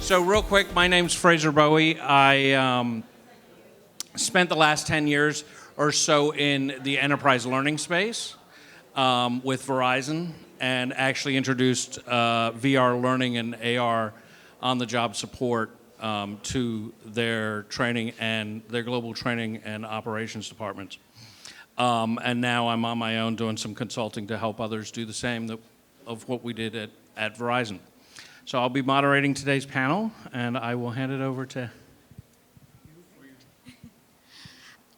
So real quick, my name's Fraser Bowie. I spent the last 10 years or so in the enterprise learning space with Verizon and actually introduced VR learning and AR on-the-job support to their training and their global training and operations departments. And now I'm on my own doing some consulting to help others do the same of what we did at Verizon. So I'll be moderating today's panel, and I will hand it over to...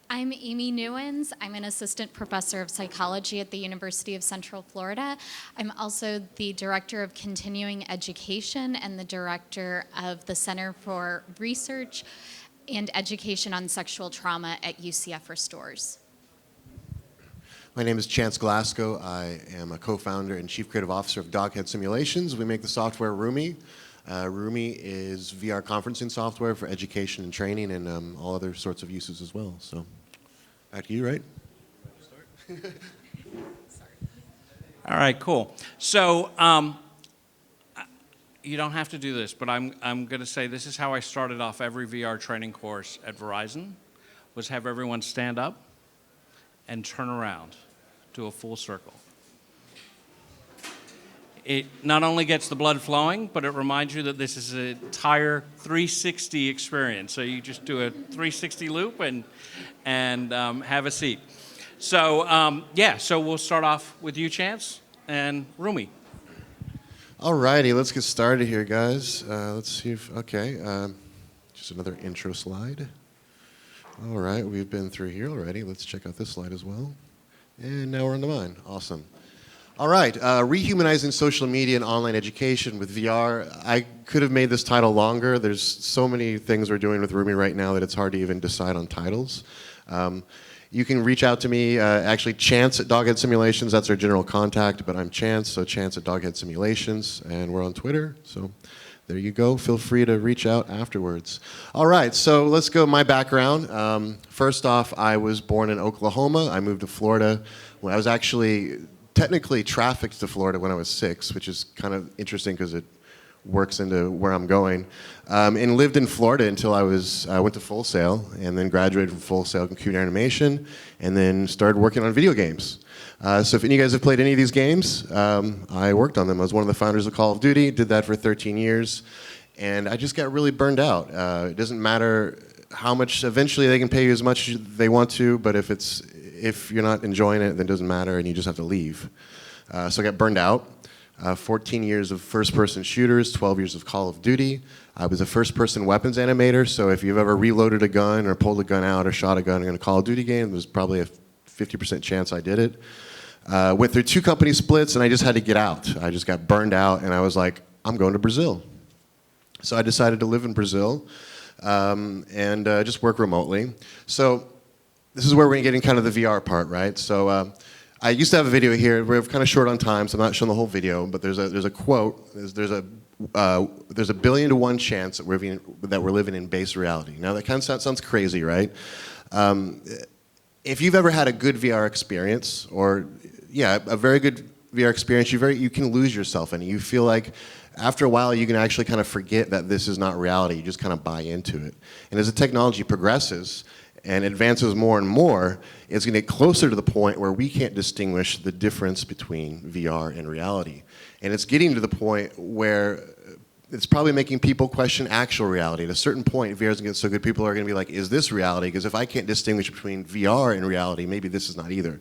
I'm Amy Newens. I'm an assistant professor of psychology at the University of Central Florida. I'm also the director of continuing education and the director of the Center for Research and Education on Sexual Trauma at UCF Restores. My name is Chance Glasgow. I am a co-founder and chief creative officer of Doghead Simulations. We make the software Rumi. Rumi is VR conferencing software for education and training and all other sorts of uses as well. So, back to you, right? All right, cool. So, you don't have to do this, but I'm going to say this is how I started off every VR training course at Verizon, was have everyone stand up and turn around to a full circle. It not only gets the blood flowing, but it reminds you that this is an entire 360 experience. So you just do a 360 loop and have a seat. So so we'll start off with you, Chance, and Rumi. All righty, let's get started here, guys. Let's see if, just another intro slide. All right, we've been through here already. Let's check out this slide as well. And now we're on to mine. Awesome. All right, rehumanizing social media and online education with VR. I could have made this title longer. There's so many things we're doing with Rumi right now that it's hard to even decide on titles. You can reach out to me, actually Chance at Doghead Simulations. That's our general contact, but I'm Chance, so Chance at Doghead Simulations, and we're on Twitter. So there you go. Feel free to reach out afterwards. All right, so let's go my background. First off, I was born in Oklahoma. I moved to Florida when I was actually technically trafficked to Florida when I was 6, which is kind of interesting because it works into where I'm going. And lived in Florida until I went to Full Sail and then graduated from Full Sail computer animation and then started working on video games. So if any of you guys have played any of these games, I worked on them. I was one of the founders of Call of Duty, did that for 13 years, and I just got really burned out. It doesn't matter how much, eventually they can pay you as much as they want to, but if you're not enjoying it, then it doesn't matter and you just have to leave. So I got burned out. 14 years of first-person shooters, 12 years of Call of Duty. I was a first-person weapons animator, so if you've ever reloaded a gun or pulled a gun out or shot a gun in a Call of Duty game, there's probably a 50% chance I did it. Went through 2 company splits, and I just had to get out. I just got burned out, and I was like, I'm going to Brazil. So I decided to live in Brazil and just work remotely. So this is where we're getting kind of the VR part, right? So I used to have a video here. We're kind of short on time, so I'm not showing the whole video, but there's a quote. There's a 1 billion to 1 chance that we're living in base reality. Now that kind of sounds crazy, right? If you've ever had a good VR experience, or a very good VR experience, you can lose yourself in it. You feel like after a while you can actually kind of forget that this is not reality. You just kind of buy into it. And as the technology progresses and advances more and more, it's going to get closer to the point where we can't distinguish the difference between VR and reality. And it's getting to the point where it's probably making people question actual reality. At a certain point, VR is going to get so good, people are going to be like, is this reality? Because if I can't distinguish between VR and reality, maybe this is not either.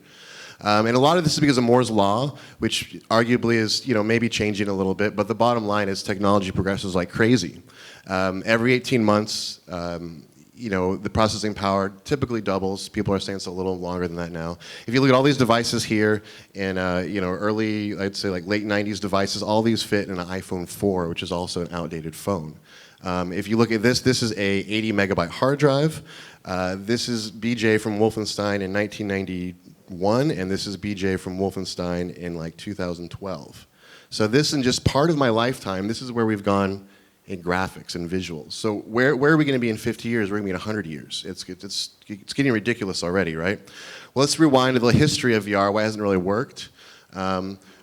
And a lot of this is because of Moore's Law, which arguably is maybe changing a little bit, but the bottom line is technology progresses like crazy. Every 18 months, the processing power typically doubles. People are saying it's a little longer than that now. If you look at all these devices here, and early, I'd say like late 90s devices, all these fit in an iPhone 4, which is also an outdated phone. If you look at this is a 80 megabyte hard drive. This is BJ from Wolfenstein in 1991, and this is BJ from Wolfenstein in like 2012. So this, in just part of my lifetime, this is where we've gone in graphics and visuals. So where are we going to be in 50 years? We're going to be in 100 years. It's getting ridiculous already, right? Well, let's rewind to the history of VR, why it hasn't really worked.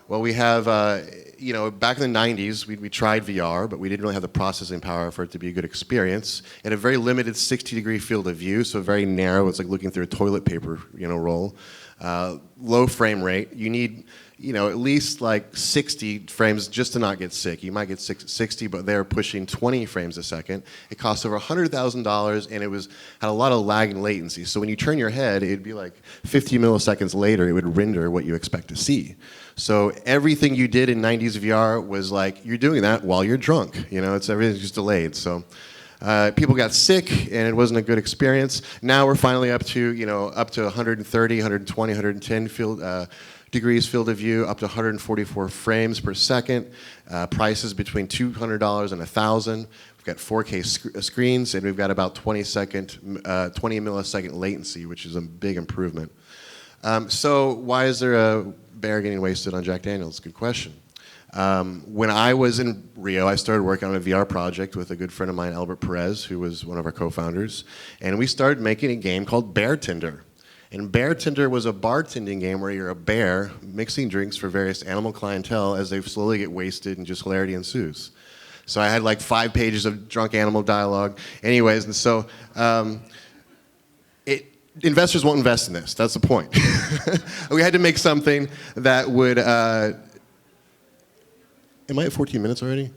Well, we have, back in the 90s, we tried VR, but we didn't really have the processing power for it to be a good experience. It had a very limited 60-degree field of view, so very narrow. It's like looking through a toilet paper, roll. Low frame rate. You need, at least like 60 frames just to not get sick. You might get 60, but they're pushing 20 frames a second. It costs over $100,000, and had a lot of lag and latency. So when you turn your head, it'd be like 50 milliseconds later, it would render what you expect to see. So everything you did in 90s VR was like, you're doing that while you're drunk. Everything's just delayed. So people got sick, and it wasn't a good experience. Now we're finally up to 130, 120, 110 degrees field of view, up to 144 frames per second. Prices between $200 and $1,000. We've got 4K screens, and we've got about 20 millisecond latency, which is a big improvement. So why is there a bear getting wasted on Jack Daniels? Good question. When I was in Rio, I started working on a VR project with a good friend of mine, Albert Perez, who was one of our co-founders, and we started making a game called Bear Tinder. And Bear Tinder was a bartending game where you're a bear mixing drinks for various animal clientele as they slowly get wasted and just hilarity ensues. So I had like 5 pages of drunk animal dialogue. Anyways, and so investors won't invest in this. That's the point. We had to make something that would... Am I at 14 minutes already?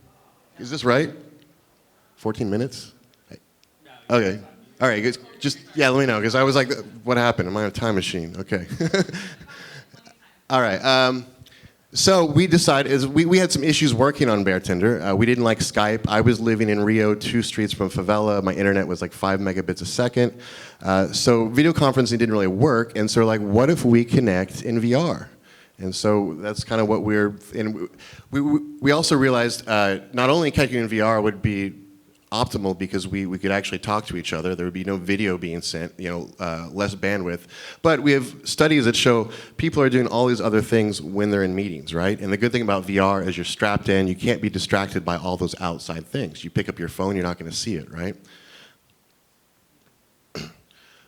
Is this right? 14 minutes? Okay. All right, let me know, because I was like, what happened? Am I on a time machine? Okay. All right. So we decided, we had some issues working on Bear Tinder. We didn't like Skype. I was living in Rio, 2 streets from favela. My internet was like 5 megabits a second. So video conferencing didn't really work, and so we're like, what if we connect in VR? And so that's kind of what we also realized not only connecting in VR would be optimal because we could actually talk to each other. There would be no video being sent, less bandwidth. But we have studies that show people are doing all these other things when they're in meetings, right? And the good thing about VR is you're strapped in. You can't be distracted by all those outside things. You pick up your phone, you're not going to see it, right?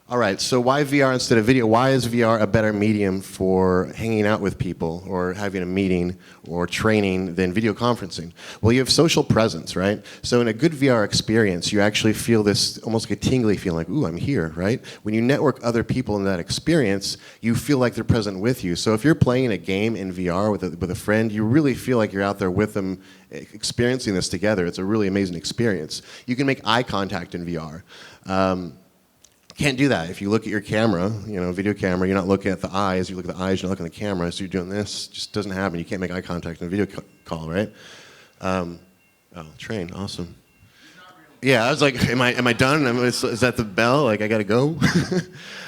All right, so why VR instead of video? Why is VR a better medium for hanging out with people or having a meeting or training than video conferencing? Well, you have social presence, right? So in a good VR experience, you actually feel this almost like a tingly feeling, like, ooh, I'm here, right? When you network other people in that experience, you feel like they're present with you. So if you're playing a game in VR with a friend, you really feel like you're out there with them experiencing this together. It's a really amazing experience. You can make eye contact in VR. Can't do that. If you look at your camera, video camera, you're not looking at the eyes. You look at the eyes, you're not looking at the camera, so you're doing this. It just doesn't happen. You can't make eye contact in a video call, right? Train, awesome. Yeah, I was like, am I done? Is that the bell? Like, I gotta go?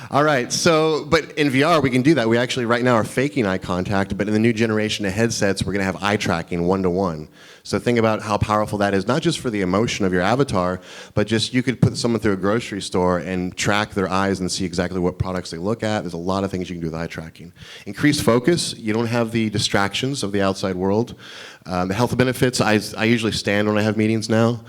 All right, but in VR, we can do that. We actually, right now, are faking eye contact, but in the new generation of headsets, we're gonna have eye tracking one-to-one. So think about how powerful that is, not just for the emotion of your avatar, but just you could put someone through a grocery store and track their eyes and see exactly what products they look at. There's a lot of things you can do with eye tracking. Increased focus, you don't have the distractions of the outside world. The health benefits, I usually stand when I have meetings now,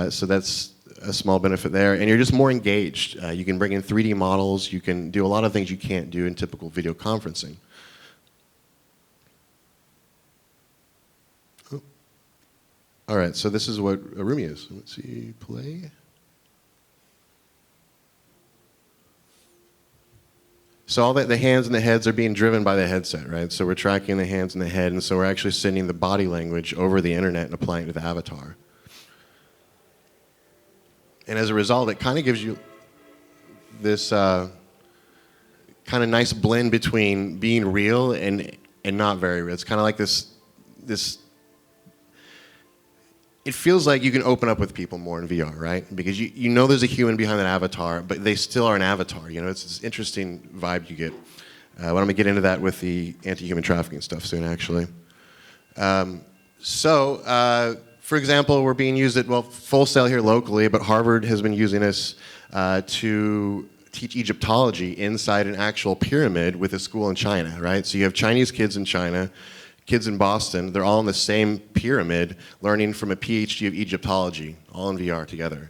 so that's a small benefit there. And you're just more engaged. You can bring in 3D models. You can do a lot of things you can't do in typical video conferencing. Oh. All right, so this is what a roomie is. Let's see, play. So all that, the hands and the heads are being driven by the headset, right? So we're tracking the hands and the head, and so we're actually sending the body language over the internet and applying it to the avatar. And as a result, it kind of gives you this kind of nice blend between being real and not very real. It's kind of like this. It feels like you can open up with people more in VR, right? Because you know there's a human behind that avatar, but they still are an avatar. It's this interesting vibe you get. I'm going to get into that with the anti-human trafficking stuff soon, actually. For example, we're being used at, Full Sail here locally, but Harvard has been using us to teach Egyptology inside an actual pyramid with a school in China, right? So you have Chinese kids in China, kids in Boston, they're all in the same pyramid learning from a PhD of Egyptology, all in VR together.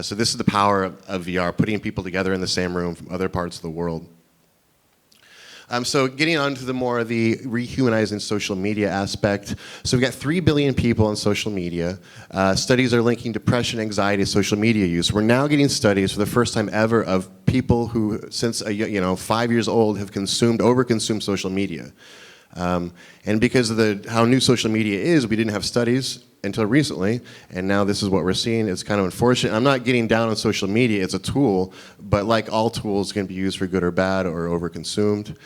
So this is the power of VR, putting people together in the same room from other parts of the world. So getting on to the more of the rehumanizing social media aspect. So we've got 3 billion people on social media. Studies are linking depression, anxiety, social media use. We're now getting studies for the first time ever of people who, since 5 years old, have overconsumed social media. And because of how new social media is, we didn't have studies until recently, and now this is what we're seeing. It's kind of unfortunate. I'm not getting down on social media. It's a tool, but like all tools, can be used for good or bad or overconsumed.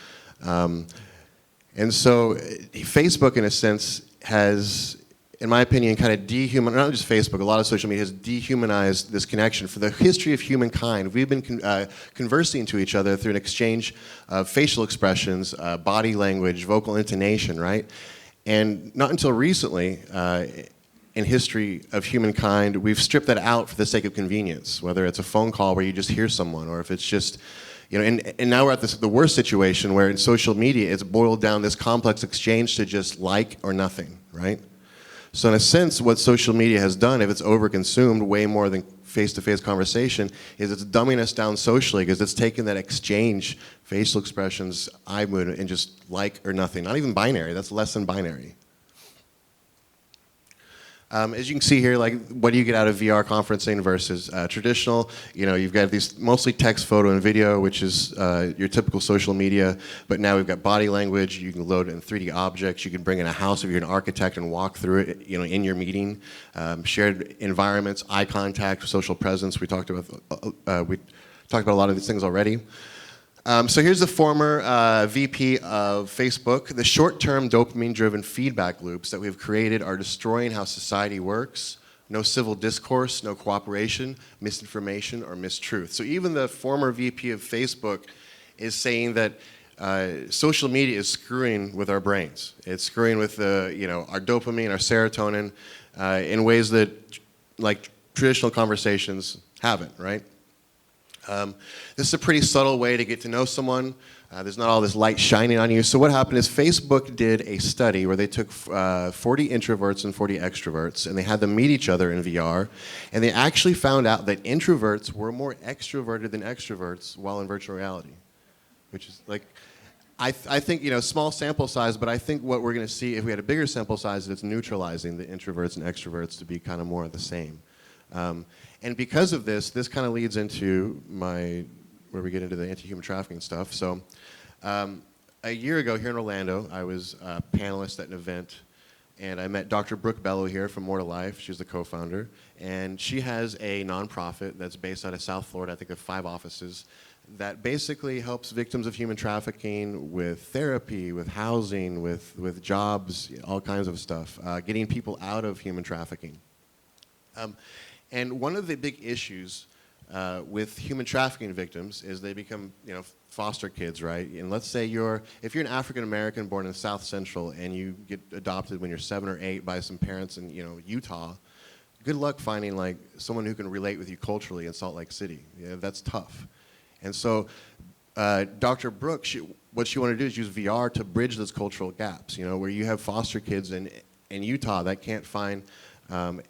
And so Facebook, in a sense, has, in my opinion, kind of not just Facebook, a lot of social media has dehumanized this connection. For the history of humankind, we've been conversing to each other through an exchange of facial expressions, body language, vocal intonation, right? And not until recently, in history of humankind, we've stripped that out for the sake of convenience, whether it's a phone call where you just hear someone, or if it's just, and now we're at the worst situation where in social media, it's boiled down this complex exchange to just like or nothing, right? So in a sense, what social media has done, if it's overconsumed way more than face-to-face conversation, is it's dumbing us down socially, because it's taken that exchange, facial expressions, eye movement, and just like or nothing. Not even binary, that's less than binary. As you can see here, like, what do you get out of VR conferencing versus traditional? You've got these mostly text, photo, and video, which is your typical social media. But now we've got body language. You can load in 3D objects. You can bring in a house if you're an architect and walk through it, in your meeting. Shared environments, eye contact, social presence. We talked about a lot of these things already. So here's the former VP of Facebook. The short-term dopamine-driven feedback loops that we've created are destroying how society works. No civil discourse, no cooperation, misinformation, or mistruth. So even the former VP of Facebook is saying that social media is screwing with our brains. It's screwing with our dopamine, our serotonin, in ways that like traditional conversations haven't, right? This is a pretty subtle way to get to know someone. There's not all this light shining on you. So what happened is Facebook did a study where they took 40 introverts and 40 extroverts, and they had them meet each other in VR, and they actually found out that introverts were more extroverted than extroverts while in virtual reality, which is like, I think, small sample size, but I think what we're going to see, if we had a bigger sample size, it's neutralizing the introverts and extroverts to be kind of more of the same. And because of this kind of leads into where we get into the anti-human trafficking stuff. So a year ago here in Orlando, I was a panelist at an event, and I met Dr. Brooke Bello here from More to Life. She's the co-founder, and she has a nonprofit that's based out of South Florida. I think they have 5 offices that basically helps victims of human trafficking with therapy, with housing, with jobs, all kinds of stuff, getting people out of human trafficking. And one of the big issues with human trafficking victims is they become, foster kids, right? And let's say if you're an African American born in South Central and you get adopted when you're 7 or 8 by some parents in, Utah, good luck finding like someone who can relate with you culturally in Salt Lake City. That's tough. And so Dr. Brooke, what she wanted to do is use VR to bridge those cultural gaps, where you have foster kids in Utah that can't find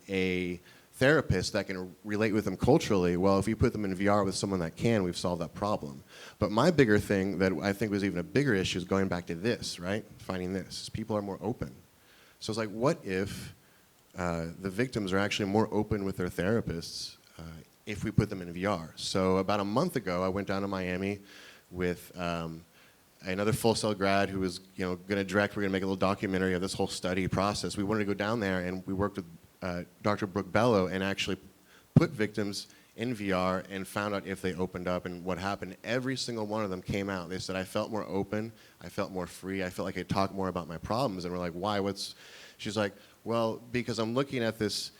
a therapist that can relate with them culturally. Well, if we put them in VR with someone that can, we've solved that problem. But my bigger thing that I think was even a bigger issue is going back to this, right? Finding this. People are more open. So it's like, what if the victims are actually more open with their therapists if we put them in VR? So about a month ago, I went down to Miami with another Full Sail grad who was going to direct. We're going to make a little documentary of this whole study process. We wanted to go down there, and we worked with Dr. Brooke Bello and actually put victims in VR and found out if they opened up. And what happened, every single one of them came out. They said, I felt more open, I felt more free, I felt like I could talk more about my problems. And we're like, why? She's like, well, because I'm looking at this,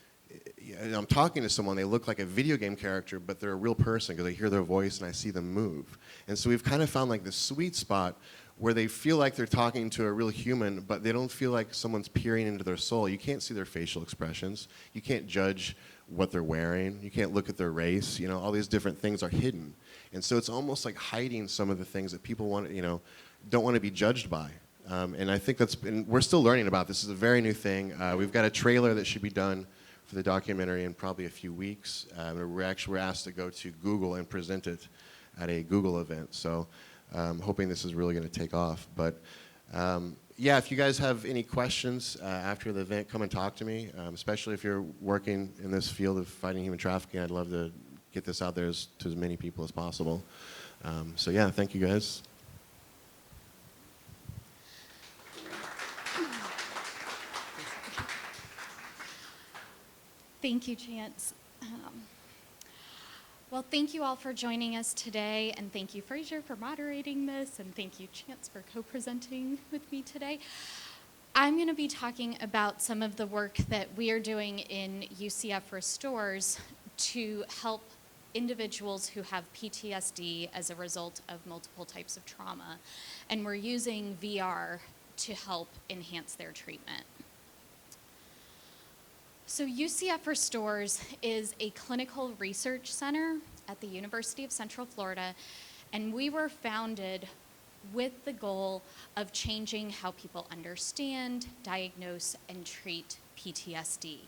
I'm talking to someone, they look like a video game character, but they're a real person because I hear their voice and I see them move. And so we've kind of found like this sweet spot where they feel like they're talking to a real human, but they don't feel like someone's peering into their soul. You can't see their facial expressions. You can't judge what they're wearing. You can't look at their race. All these different things are hidden. And so it's almost like hiding some of the things that people want, don't want to be judged by. And I think and we're still learning about this. This is a very new thing. We've got a trailer that should be done for the documentary in probably a few weeks. We're asked to go to Google and present it at a Google event. So hoping this is really going to take off. But yeah, if you guys have any questions after the event, come and talk to me, especially if you're working in this field of fighting human trafficking. I'd love to get this out there to as many people as possible. So yeah, thank you guys. Thank you, Chance. Well, thank you all for joining us today, and thank you, Fraser, for moderating this, and thank you, Chance, for co-presenting with me today. I'm going to be talking about some of the work that we are doing in UCF Restores to help individuals who have PTSD as a result of multiple types of trauma, and we're using VR to help enhance their treatment. So UCF Restores is a clinical research center at the University of Central Florida, and we were founded with the goal of changing how people understand, diagnose, and treat PTSD.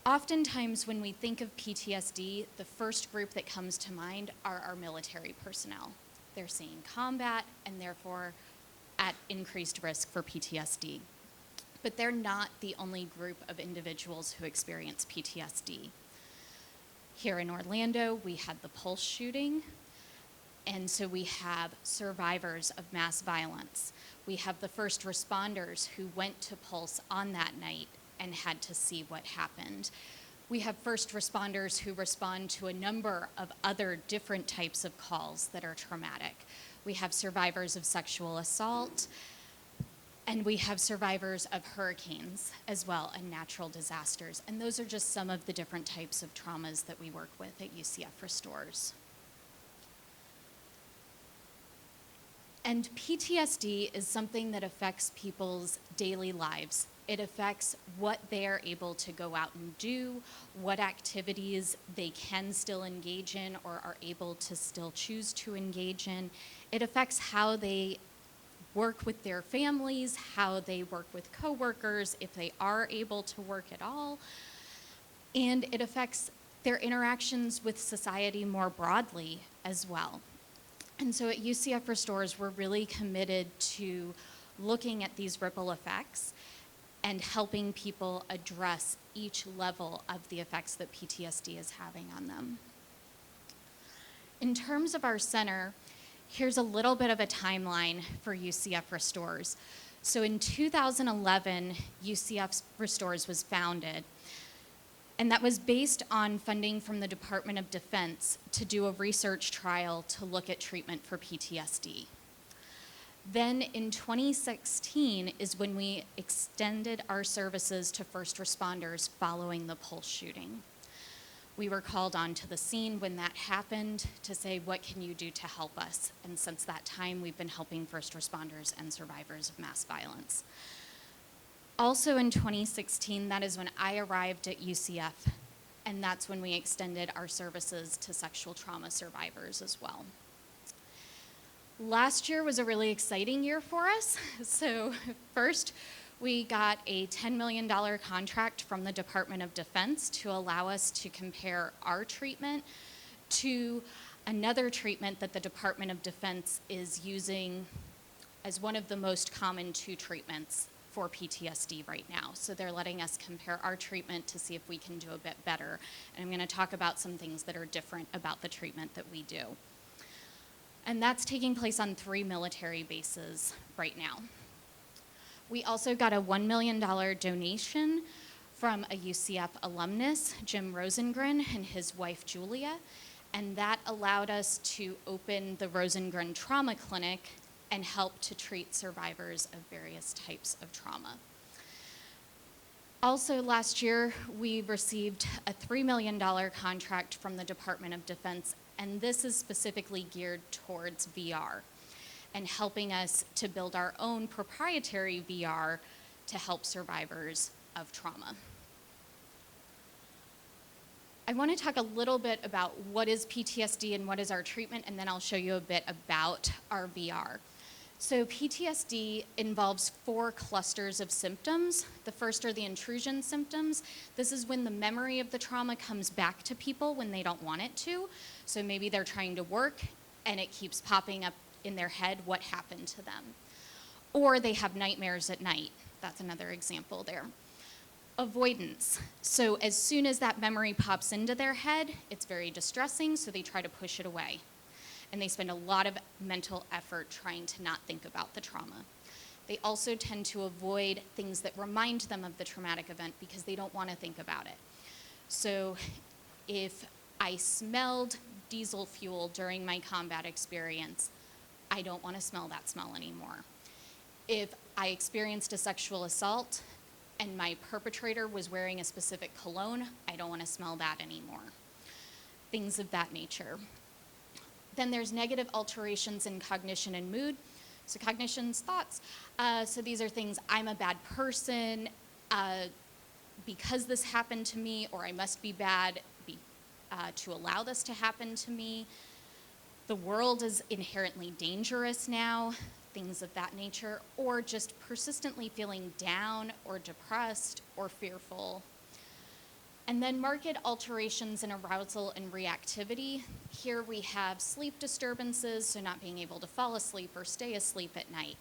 Oftentimes when we think of PTSD, the first group that comes to mind are our military personnel. They're seeing combat and therefore at increased risk for PTSD. But they're not the only group of individuals who experience PTSD. Here in Orlando, we had the Pulse shooting, and so we have survivors of mass violence. We have the first responders who went to Pulse on that night and had to see what happened. We have first responders who respond to a number of other different types of calls that are traumatic. We have survivors of sexual assault, and we have survivors of hurricanes as well, and natural disasters. And those are just some of the different types of traumas that we work with at UCF Restores. And PTSD is something that affects people's daily lives. It affects what they are able to go out and do, what activities they can still engage in or are able to still choose to engage in. It affects how they work with their families, how they work with coworkers, if they are able to work at all. And it affects their interactions with society more broadly as well. And so at UCF Restores, we're really committed to looking at these ripple effects and helping people address each level of the effects that PTSD is having on them. In terms of our center, here's a little bit of a timeline for UCF Restores. So in 2011, UCF Restores was founded, and that was based on funding from the Department of Defense to do a research trial to look at treatment for PTSD. Then in 2016 is when we extended our services to first responders following the Pulse shooting. We were called onto the scene when that happened to say, what can you do to help us? And since that time, we've been helping first responders and survivors of mass violence. Also in 2016, that is when I arrived at UCF, and that's when we extended our services to sexual trauma survivors as well. Last year was a really exciting year for us. So first, we got a $10 million contract from the Department of Defense to allow us to compare our treatment to another treatment that the Department of Defense is using as one of the most common two treatments for PTSD right now. So they're letting us compare our treatment to see if we can do a bit better. And I'm going to talk about some things that are different about the treatment that we do. And that's taking place on 3 military bases right now. We also got a $1 million donation from a UCF alumnus, Jim Rosengren, and his wife, Julia, and that allowed us to open the Rosengren Trauma Clinic and help to treat survivors of various types of trauma. Also last year, we received a $3 million contract from the Department of Defense, and this is specifically geared towards VR and helping us to build our own proprietary VR to help survivors of trauma. I want to talk a little bit about what is PTSD and what is our treatment, and then I'll show you a bit about our VR. So PTSD involves 4 clusters of symptoms. The first are the intrusion symptoms. This is when the memory of the trauma comes back to people when they don't want it to. So maybe they're trying to work and it keeps popping up in their head what happened to them. Or they have nightmares at night. That's another example there. Avoidance. So as soon as that memory pops into their head, it's very distressing, so they try to push it away. And they spend a lot of mental effort trying to not think about the trauma. They also tend to avoid things that remind them of the traumatic event because they don't want to think about it. So if I smelled diesel fuel during my combat experience, I don't want to smell that smell anymore. If I experienced a sexual assault and my perpetrator was wearing a specific cologne, I don't want to smell that anymore. Things of that nature. Then there's negative alterations in cognition and mood. So cognition's thoughts. So these are things, I'm a bad person because this happened to me, or I must be bad to allow this to happen to me. The world is inherently dangerous now, things of that nature, or just persistently feeling down or depressed or fearful. And then marked alterations in arousal and reactivity. Here we have sleep disturbances, so not being able to fall asleep or stay asleep at night.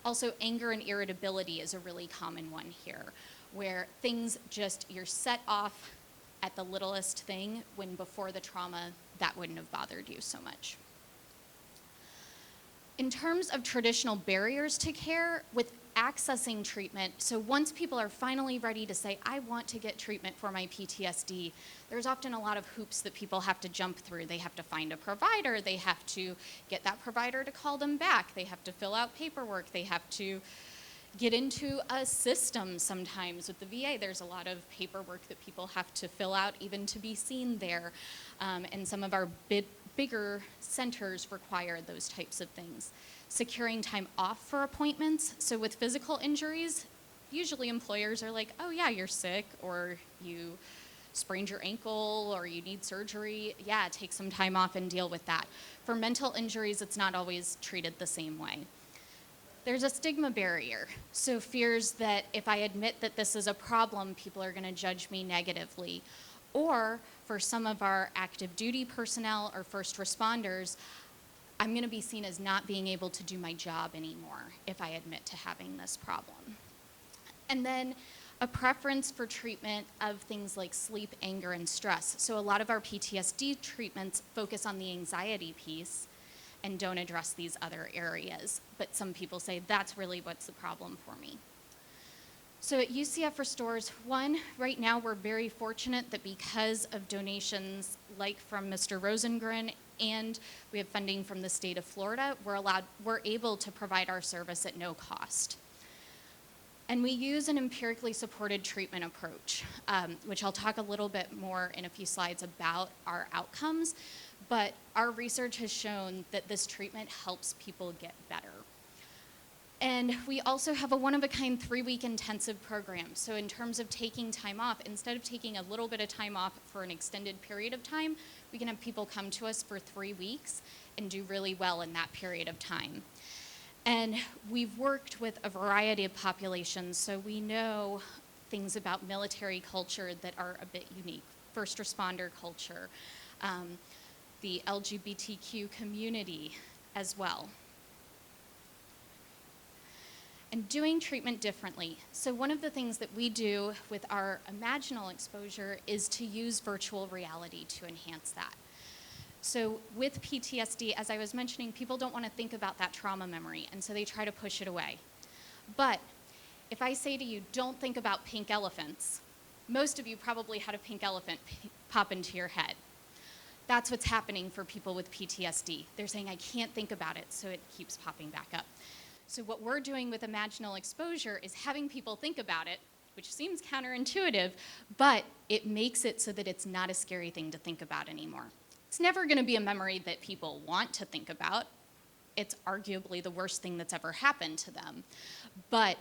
Also, anger and irritability is a really common one here, where things just, you're set off at the littlest thing when before the trauma, that wouldn't have bothered you so much. In terms of traditional barriers to care, with accessing treatment, so once people are finally ready to say, I want to get treatment for my PTSD, there's often a lot of hoops that people have to jump through. They have to find a provider, they have to get that provider to call them back, they have to fill out paperwork, they have to get into a system sometimes. With the VA, there's a lot of paperwork that people have to fill out even to be seen there. And some of our bigger centers require those types of things. Securing time off for appointments. So with physical injuries, usually employers are like, oh yeah, you're sick, or you sprained your ankle, or you need surgery. Yeah, take some time off and deal with that. For mental injuries, it's not always treated the same way. There's a stigma barrier. So fears that if I admit that this is a problem, people are gonna judge me negatively. Or for some of our active duty personnel or first responders, I'm gonna be seen as not being able to do my job anymore if I admit to having this problem. And then a preference for treatment of things like sleep, anger, and stress. So a lot of our PTSD treatments focus on the anxiety piece and don't address these other areas. But some people say that's really what's the problem for me. So at UCF Restores, one, right now we're very fortunate that because of donations like from Mr. Rosengren, and we have funding from the state of Florida, we're able to provide our service at no cost. And we use an empirically supported treatment approach, which I'll talk a little bit more in a few slides about our outcomes, but our research has shown that this treatment helps people get better. And we also have a one-of-a-kind 3-week intensive program. So in terms of taking time off, instead of taking a little bit of time off for an extended period of time, we can have people come to us for 3 weeks and do really well in that period of time. And we've worked with a variety of populations, so we know things about military culture that are a bit unique, first responder culture, the LGBTQ community as well. And doing treatment differently. So one of the things that we do with our imaginal exposure is to use virtual reality to enhance that. So with PTSD, as I was mentioning, people don't want to think about that trauma memory, and so they try to push it away. But if I say to you, don't think about pink elephants, most of you probably had a pink elephant pop into your head. That's what's happening for people with PTSD. They're saying, I can't think about it, so it keeps popping back up. So what we're doing with imaginal exposure is having people think about it, which seems counterintuitive, but it makes it so that it's not a scary thing to think about anymore. It's never going to be a memory that people want to think about. It's arguably the worst thing that's ever happened to them. But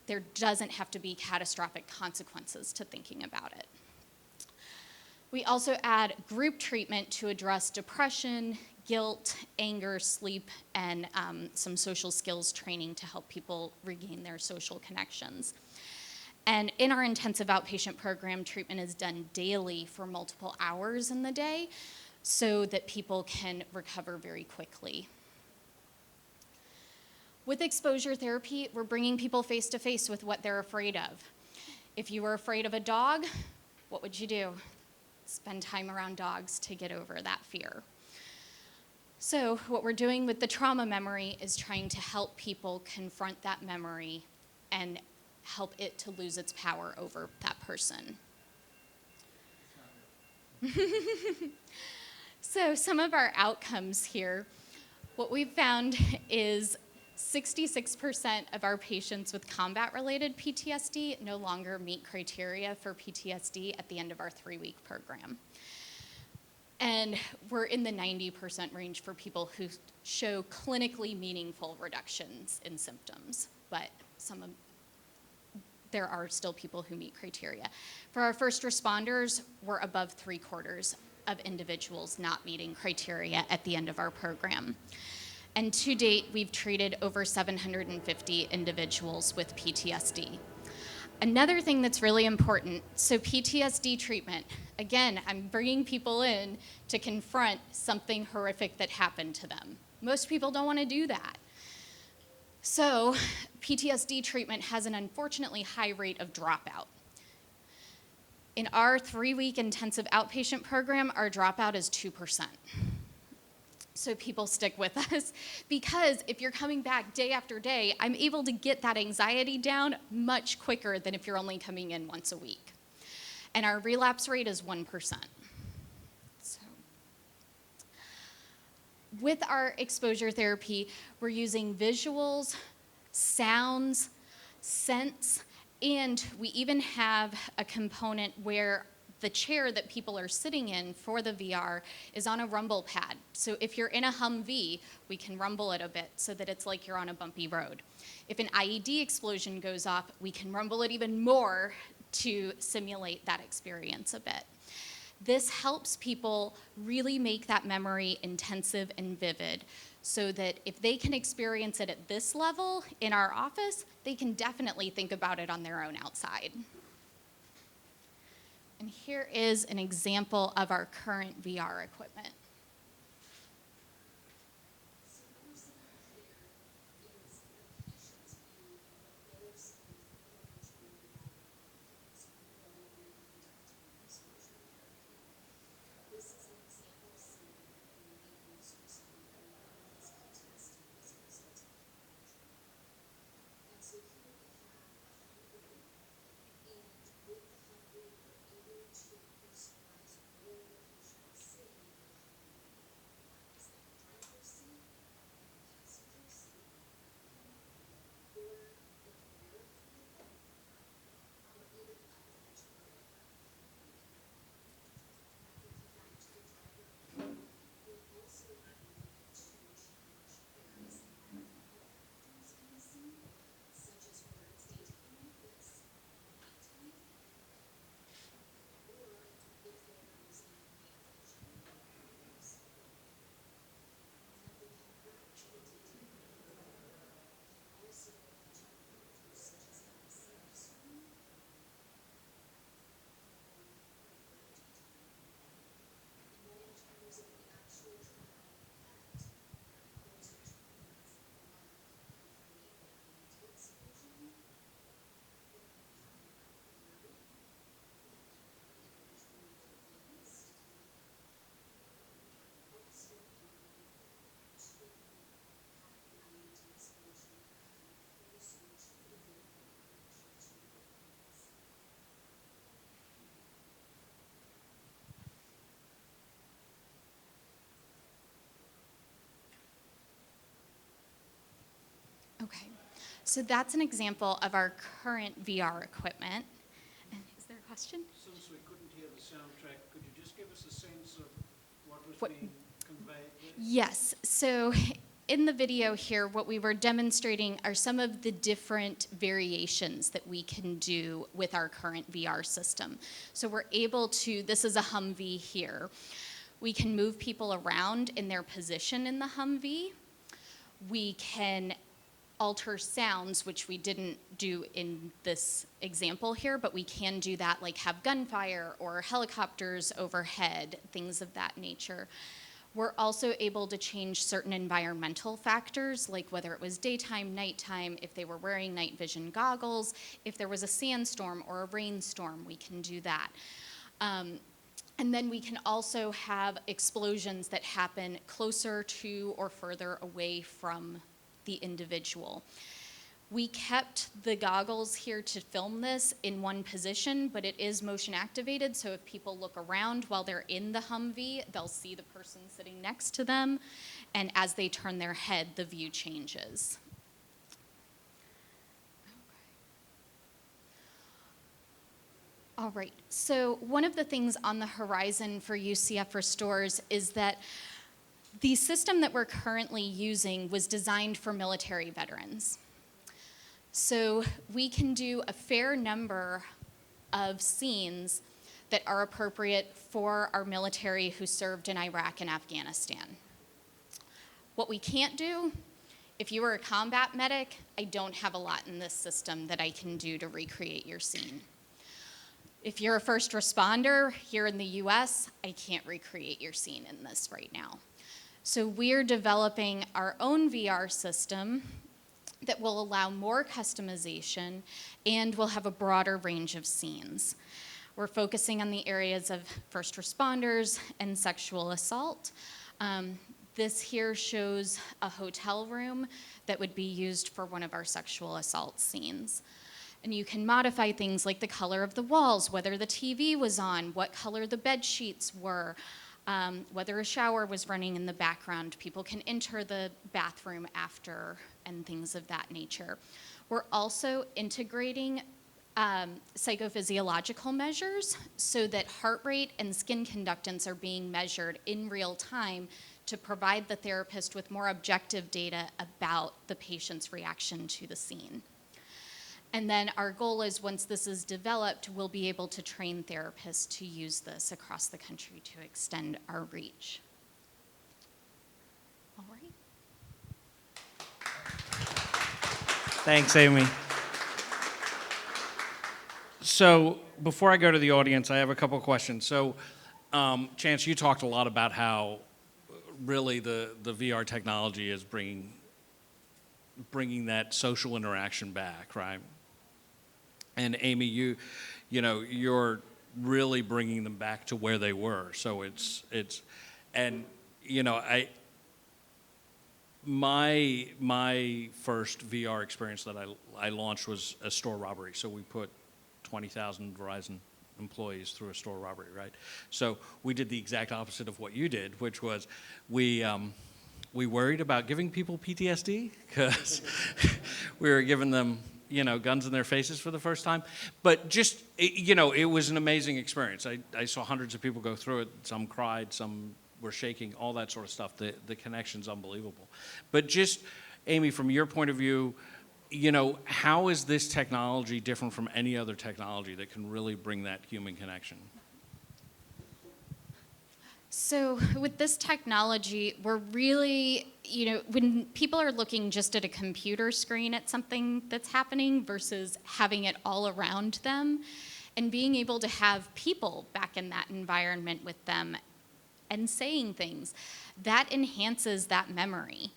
there doesn't have to be catastrophic consequences to thinking about it. We also add group treatment to address depression, guilt, anger, sleep, and some social skills training to help people regain their social connections. And in our intensive outpatient program, treatment is done daily for multiple hours in the day. so that people can recover very quickly. With exposure therapy, we're bringing people face to face with what they're afraid of. If you were afraid of a dog, what would you do? Spend time around dogs to get over that fear. So what we're doing with the trauma memory is trying to help people confront that memory and help it to lose its power over that person. So some of our outcomes here, what we've found is 66% of our patients with combat-related PTSD no longer meet criteria for PTSD at the end of our 3-week program. And we're in the 90% range for people who show clinically meaningful reductions in symptoms, but there are still people who meet criteria. For our first responders, we're above 3/4 of individuals not meeting criteria at the end of our program. And to date, we've treated over 750 individuals with PTSD. Another thing that's really important, so PTSD treatment, again, I'm bringing people in to confront something horrific that happened to them. Most people don't want to do that. So PTSD treatment has an unfortunately high rate of dropout. In our 3-week intensive outpatient program, our dropout is 2%. So people stick with us because if you're coming back day after day, I'm able to get that anxiety down much quicker than if you're only coming in once a week. And our relapse rate is 1%. So with our exposure therapy, we're using visuals, sounds, scents, and we even have a component where the chair that people are sitting in for the VR is on a rumble pad. So if you're in a Humvee, we can rumble it a bit so that it's like you're on a bumpy road. If an IED explosion goes off, we can rumble it even more to simulate that experience a bit. This helps people really make that memory intensive and vivid so that if they can experience it at this level in our office, they can definitely think about it on their own outside. And here is an example of our current VR equipment. Okay, so that's an example of our current VR equipment. And is there a question? Since we couldn't hear the soundtrack, could you just give us a sense of what was What- being conveyed there? Yes, so in the video here, what we were demonstrating are some of the different variations that we can do with our current VR system. So we're able to, this is a Humvee here. We can move people around in their position in the Humvee. We can alter sounds, which we didn't do in this example here, but we can do that, like have gunfire or helicopters overhead, things of that nature. We're also able to change certain environmental factors, like whether it was daytime, nighttime, if they were wearing night vision goggles, if there was a sandstorm or a rainstorm, we can do that. And then we can also have explosions that happen closer to or further away from the individual. We kept the goggles here to film this in one position, but it is motion activated, so if people look around while they're in the Humvee, they'll see the person sitting next to them, and as they turn their head, the view changes. All right, so one of the things on the horizon for UCF Restores is that the system that we're currently using was designed for military veterans. So we can do a fair number of scenes that are appropriate for our military who served in Iraq and Afghanistan. What we can't do, if you were a combat medic, I don't have a lot in this system that I can do to recreate your scene. If you're a first responder here in the US, I can't recreate your scene in this right now. So we're developing our own VR system that will allow more customization and will have a broader range of scenes. We're focusing on the areas of first responders and sexual assault. This here shows a hotel room that would be used for one of our sexual assault scenes. And you can modify things like the color of the walls, whether the TV was on, what color the bed sheets were, whether a shower was running in the background. People can enter the bathroom after and things of that nature. We're also integrating psychophysiological measures so that heart rate and skin conductance are being measured in real time to provide the therapist with more objective data about the patient's reaction to the scene. And then our goal is once this is developed, we'll be able to train therapists to use this across the country to extend our reach. All right. Thanks, Amy. So before I go to the audience, I have a couple of questions. So, Chance, you talked a lot about how really the VR technology is bringing that social interaction back, right? And Amy, you're really bringing them back to where they were. So my first VR experience that I launched was a store robbery. So we put 20,000 Verizon employees through a store robbery, right? So we did the exact opposite of what you did, which was we worried about giving people PTSD because we were giving them, guns in their faces for the first time. But just, it was an amazing experience. I saw hundreds of people go through it. Some cried, some were shaking, all that sort of stuff. The connection's unbelievable. But just, Amy, from your point of view, how is this technology different from any other technology that can really bring that human connection? So with this technology, we're really, when people are looking just at a computer screen at something that's happening versus having it all around them and being able to have people back in that environment with them and saying things, that enhances that memory.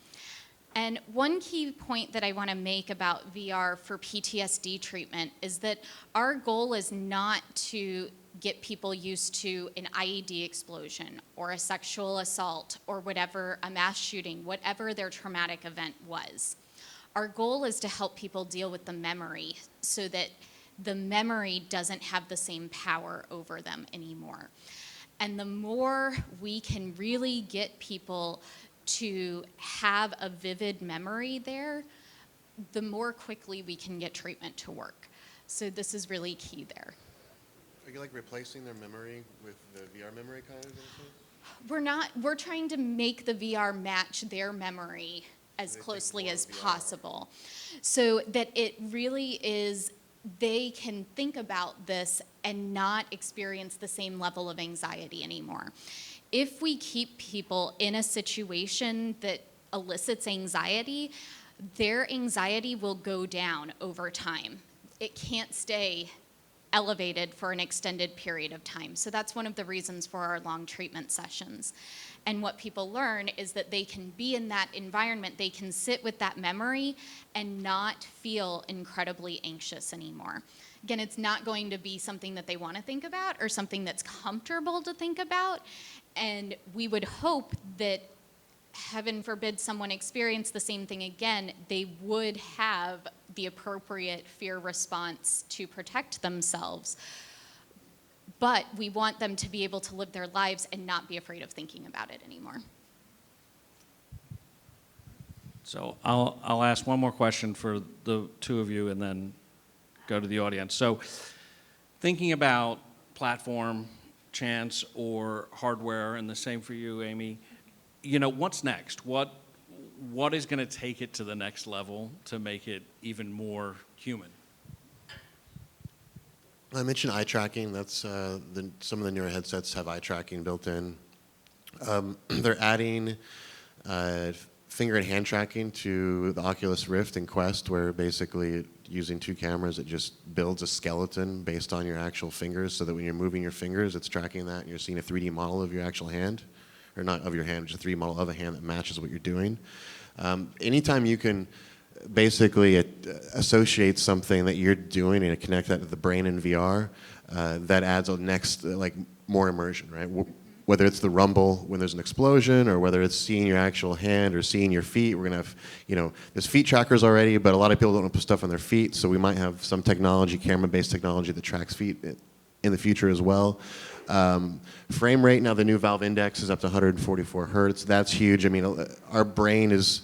And one key point that I want to make about VR for PTSD treatment is that our goal is not to get people used to an IED explosion or a sexual assault or whatever, a mass shooting, whatever their traumatic event was. Our goal is to help people deal with the memory so that the memory doesn't have the same power over them anymore. And the more we can really get people to have a vivid memory there, the more quickly we can get treatment to work. So this is really key there. Are you replacing their memory with the VR memory kind of thing? We're not, we're trying to make the VR match their memory as closely as possible so that it really is, they can think about this and not experience the same level of anxiety anymore. If we keep people in a situation that elicits anxiety, their anxiety will go down over time. It can't stay elevated for an extended period of time. So that's one of the reasons for our long treatment sessions. And what people learn is that they can be in that environment, they can sit with that memory and not feel incredibly anxious anymore. Again, it's not going to be something that they want to think about or something that's comfortable to think about. And we would hope that, heaven forbid someone experience the same thing again, they would have the appropriate fear response to protect themselves. But we want them to be able to live their lives and not be afraid of thinking about it anymore. So I'll ask one more question for the two of you and then go to the audience. So thinking about platform, chance, or hardware, and the same for you, Amy, what's next? What is going to take it to the next level to make it even more human? I mentioned eye tracking. That's some of the newer headsets have eye tracking built in. They're adding finger and hand tracking to the Oculus Rift and Quest, where basically using two cameras, it just builds a skeleton based on your actual fingers, so that when you're moving your fingers, it's tracking that, and you're seeing a 3D model of your actual hand, or not of your hand, just a 3D model of a hand that matches what you're doing. Anytime you can basically associate something that you're doing and connect that to the brain in VR, that adds a next, more immersion, right? Whether it's the rumble when there's an explosion, or whether it's seeing your actual hand or seeing your feet. We're gonna have, there's feet trackers already, but a lot of people don't want to put stuff on their feet, so we might have some technology, camera-based technology that tracks feet in the future as well. Frame rate, now the new Valve Index is up to 144 hertz. That's huge. I mean, our brain is,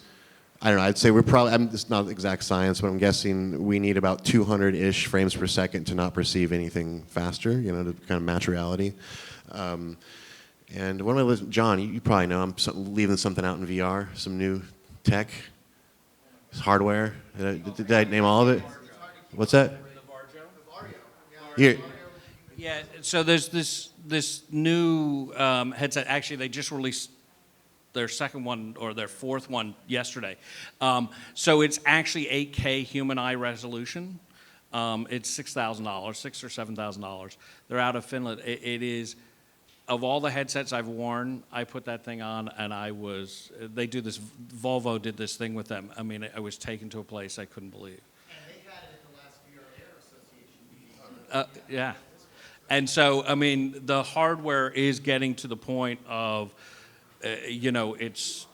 I don't know, I'd say it's not exact science, but I'm guessing we need about 200-ish frames per second to not perceive anything faster, to kind of match reality. And what am I listening? John, you probably know, I'm leaving something out in VR, some new tech, hardware. Did I name all of it? What's that? Here. Yeah, so there's this new headset. Actually, they just released their second one or their fourth one yesterday. So it's actually 8K human eye resolution. It's $6,000, $6,000 or $7,000. They're out of Finland. It is, of all the headsets I've worn, I put that thing on and they do this, Volvo did this thing with them. I mean, I was taken to a place I couldn't believe. And they had it at the last VR Air Association meeting. Yeah. And so, I mean, the hardware is getting to the point of, it's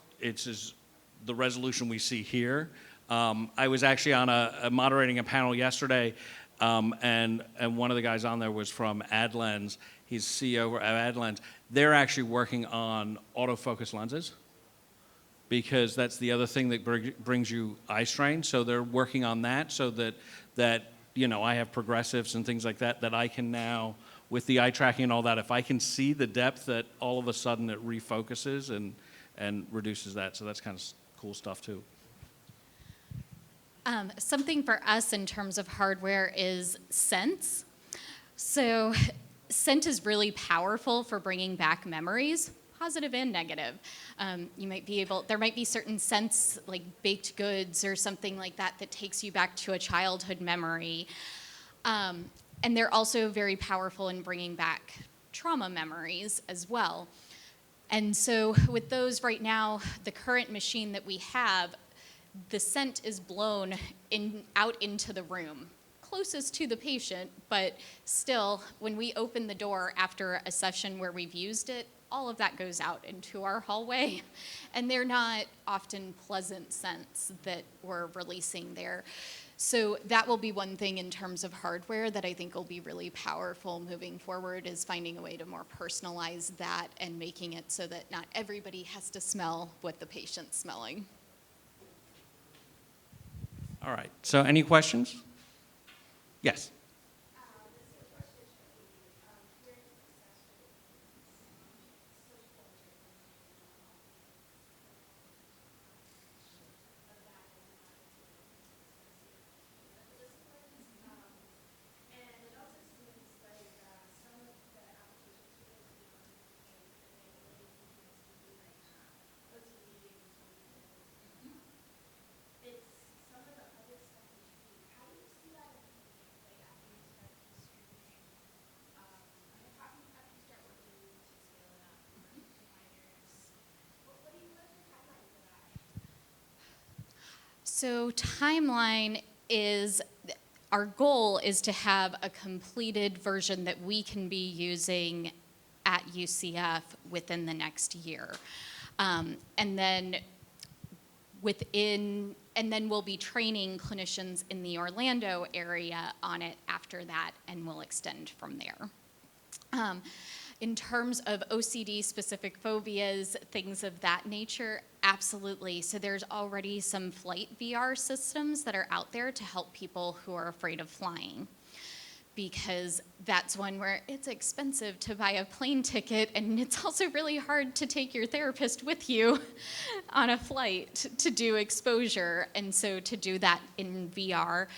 the resolution we see here. I was actually on moderating a panel yesterday, and one of the guys on there was from AdLens. He's CEO of AdLens. They're actually working on autofocus lenses, because that's the other thing that brings you eye strain. So they're working on that, so that I have progressives and things like that I can now, with the eye tracking and all that, if I can see the depth, that all of a sudden it refocuses and reduces that. So that's kind of cool stuff too. Something for us in terms of hardware is Sense. So Scent is really powerful for bringing back memories, positive and negative. There might be certain scents, like baked goods or something like that takes you back to a childhood memory. And they're also very powerful in bringing back trauma memories as well. And so with those right now, the current machine that we have, the scent is blown out into the room, closest to the patient, but still, when we open the door after a session where we've used it, all of that goes out into our hallway. And they're not often pleasant scents that we're releasing there. So that will be one thing in terms of hardware that I think will be really powerful moving forward, is finding a way to more personalize that and making it so that not everybody has to smell what the patient's smelling. All right, so any questions? Yes. So timeline is, our goal is to have a completed version that we can be using at UCF within the next year. And then we'll be training clinicians in the Orlando area on it after that, and we'll extend from there. In terms of OCD-specific phobias, things of that nature, absolutely. So there's already some flight VR systems that are out there to help people who are afraid of flying, because that's one where it's expensive to buy a plane ticket, and it's also really hard to take your therapist with you on a flight to do exposure, and so to do that in VR.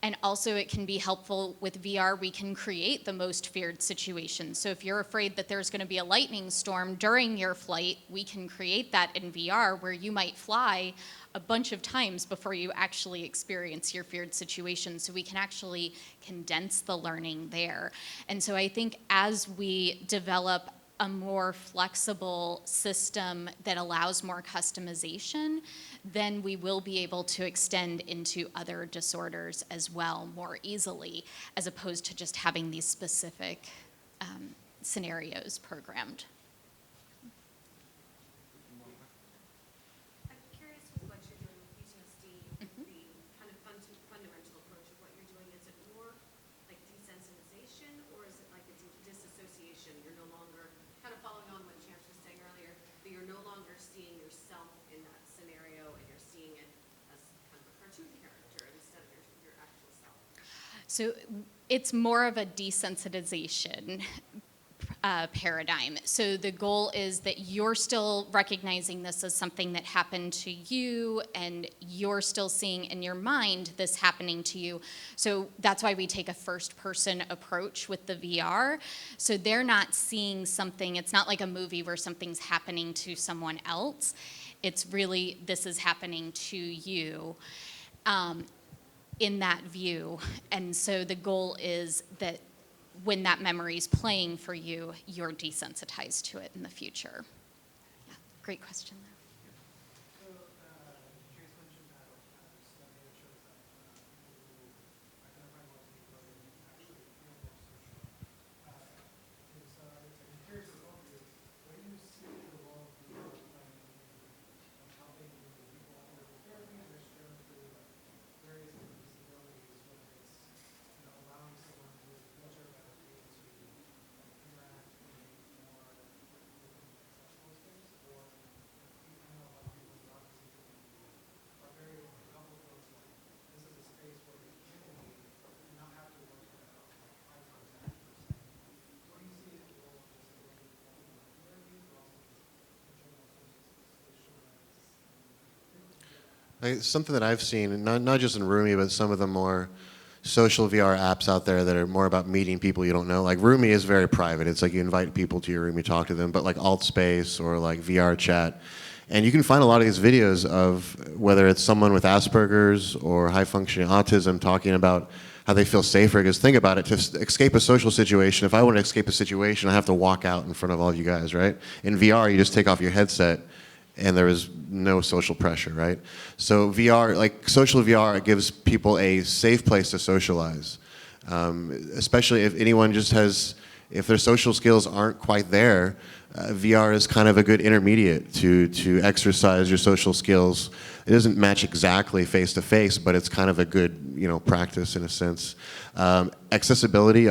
And also it can be helpful with VR, we can create the most feared situations. So if you're afraid that there's gonna be a lightning storm during your flight, we can create that in VR where you might fly a bunch of times before you actually experience your feared situation. So we can actually condense the learning there. And so I think as we develop a more flexible system that allows more customization, then we will be able to extend into other disorders as well more easily, as opposed to just having these specific scenarios programmed. I'm curious with what you're doing with PTSD, the kind of fundamental approach of what you're doing. Is it more like desensitization, or is it like a disassociation? You're no longer, kind of following on what Chance was saying earlier, that you're no longer seeing yourself in that scenario and you're seeing it as kind of a cartoon character instead of your actual self. So it's more of a desensitization paradigm. So the goal is that you're still recognizing this as something that happened to you, and you're still seeing in your mind this happening to you. So that's why we take a first-person approach with the VR. So they're not seeing something, it's not like a movie where something's happening to someone else. It's really, this is happening to you in that view. And so the goal is that when that memory is playing for you, you're desensitized to it in the future. Yeah, great question there. So, Chase mentioned how study that shows that people who identify multiple actually feel more social. And so I'm curious as well, what do you see the role of VR playing in helping people undergo therapy and they're struggling through various different disabilities, whether it's allowing someone who is a wheelchair bound to be able to interact in a more accessible space, or I know a lot of people in the autism community are very comfortable with this is a space where they can be and not have to work at eye contact per se. What do you see as the role of disability in therapies, but also just in general socialization? Something that I've seen, not just in Rumi, but some of the more social VR apps out there that are more about meeting people you don't know. Like Rumi is very private. It's like you invite people to your room, you talk to them, but like AltSpace or like VR chat. And you can find a lot of these videos of whether it's someone with Asperger's or high functioning autism talking about how they feel safer. Because think about it, to escape a social situation, if I want to escape a situation, I have to walk out in front of all of you guys, right? In VR, you just take off your headset and there is no social pressure, right? So VR, like social VR, it gives people a safe place to socialize. Especially if anyone just has, if their social skills aren't quite there, VR is kind of a good intermediate to exercise your social skills. It doesn't match exactly face to face, but it's kind of a good, practice in a sense. Accessibility,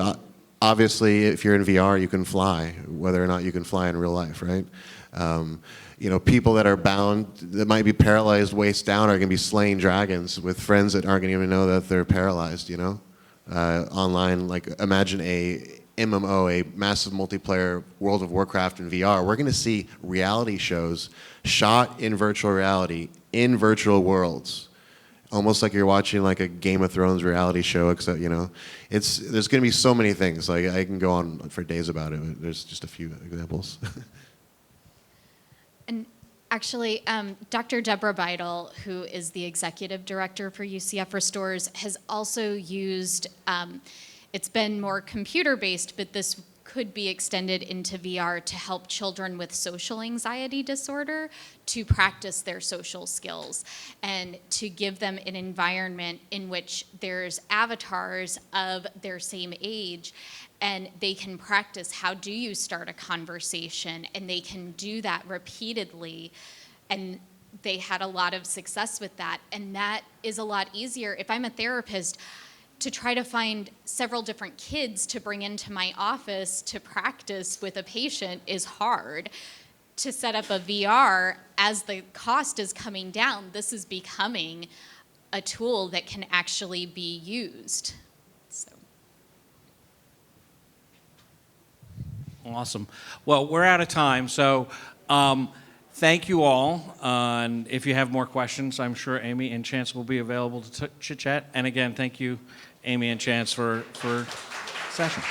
obviously, if you're in VR, you can fly, whether or not you can fly in real life, right? People that are bound, that might be paralyzed waist down, are going to be slaying dragons with friends that aren't going to even know that they're paralyzed, online. Like imagine a MMO, a massive multiplayer World of Warcraft in VR. We're going to see reality shows shot in virtual reality in virtual worlds, almost like you're watching like a Game of Thrones reality show, except there's going to be so many things. Like I can go on for days about it. But there's just a few examples. And actually, Dr. Deborah Beidel, who is the executive director for UCF Restores, has also used, it's been more computer-based, but this could be extended into VR to help children with social anxiety disorder to practice their social skills and to give them an environment in which there's avatars of their same age and they can practice how do you start a conversation, and they can do that repeatedly. And they had a lot of success with that. And that is a lot easier. If I'm a therapist, to try to find several different kids to bring into my office to practice with a patient is hard. To set up a VR, as the cost is coming down, this is becoming a tool that can actually be used. So. Awesome. Well, we're out of time, so thank you all. And if you have more questions, I'm sure Amy and Chance will be available to chit chat. And again, thank you, Amy and Chance, for session.